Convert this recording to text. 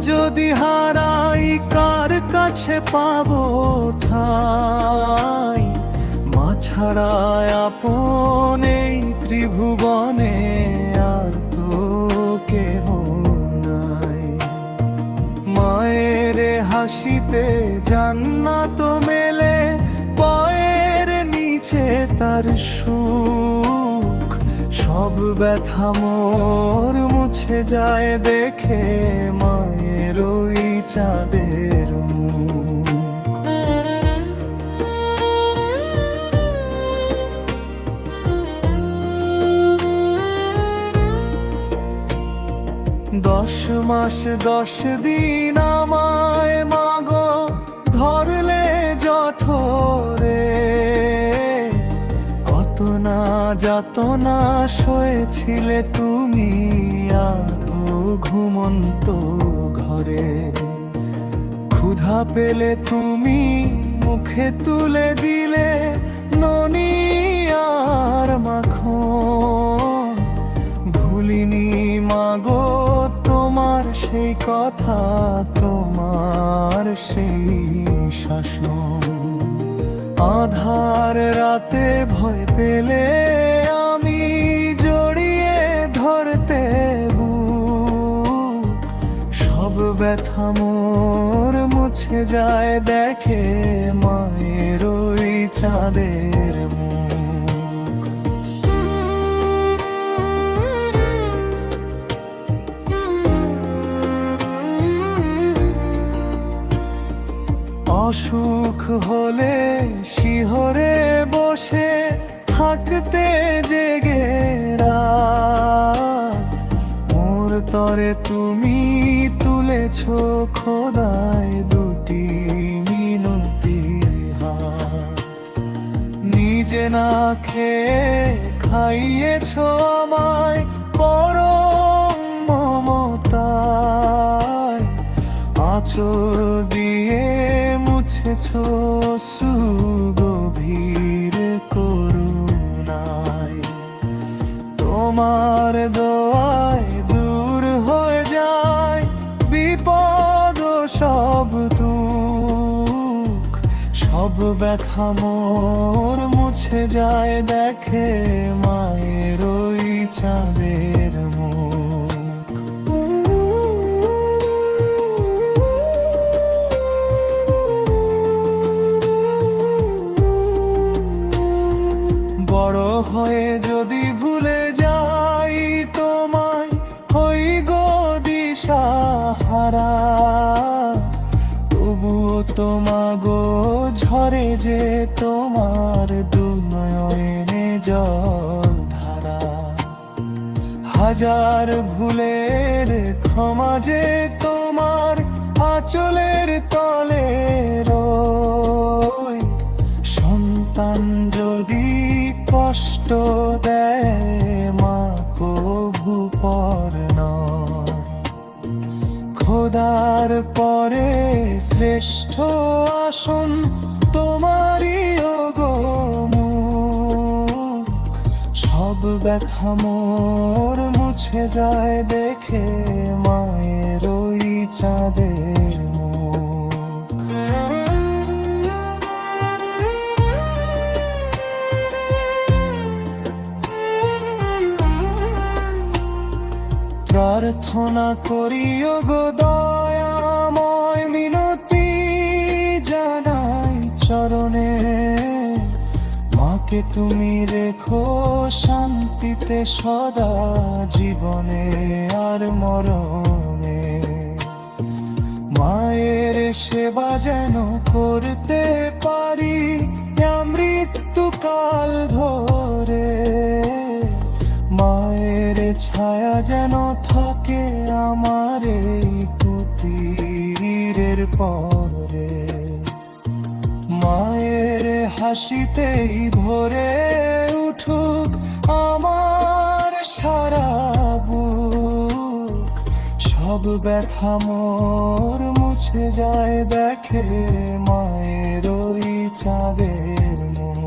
যদি হারাই কার কাছে পাবো ঠাই? মা ছাড়া আপন এই ত্রিভুবনে আর তো কেহ নাই। মায়ের হাসিতে জান্নাত মেলে, পায়ের নিচে তার সুখ। সব ব্যথা মোর মুছে যায় দেখে মায়ের ওই চাঁদের মুখ। দশ মাস 10 দিন আমায় মাগো ধরলে জঠরে, কত না যাতনা সয়েছিলে তুমি আধো ঘুমন্ত ঘরে। ক্ষুধা পেলে তুমি মুখে তুলে দিলে ননি আর মাখন। ভুলিনি মাগো তোমার সেই কথা, তোমার সেই শাসন। আধার রাতে ভয় পেলে আমি জড়িয়ে ধরতে বুক। সব ব্যথা মোর মুছে যায় দেখে মায়ের ওই চাঁদের মুখ। অসুখ হলে শিহরে বসে থাকতে জেগে রাত। মোর তরে তুমি তুলেছ খোদায় দুটি মিনতি হাত। নিজে না খেয়ে খাইয়েছ আমায় পরম মমতায়। আঁচল দিয়ে মুছেছ সুগভীর করুণায়। তোমার দোয়ায় দূর হয়ে যায় বিপদ সব দুঃখ। সব ব্যথা মোর মুছে যায় দেখে মায়ের ওই চাঁদের মুখ। বড় হয়ে যদি ভুলে যাই তোমায়, হই গো দিশাহারা। তবুও তোমাগো ঝরে যে তোমার দুনয়নে জল ধারা। হাজার ভুলের ক্ষমা যে তোমার আঁচলের তলে রয়। সন্তান যদি কষ্ট দেয় মা কভু পর নয়। খোদার পরে শ্রেষ্ঠ আসন তোমারই গো মুখ। সব ব্যথা মোর মুছে যায় দেখে মায়ের ওই চাঁদের মুখ। প্রার্থনা করিও গো দয়াময়, মিনতি জানাই চরণে। মাকে তুমি রেখো শান্তিতে সদা জীবনে আর মরণে। মায়ের সেবা যেন করতে পারি মৃত্যুকাল ধরে। মায়ের ছায়া যেন থাকে আমার এই কুটিরের পরে। মায়ের হাসিতেই ভরে উঠুক আমার সারা বুক। সব ব্যথা মোর মুছে যায় দেখে মায়ের ওই চাঁদের মুখ।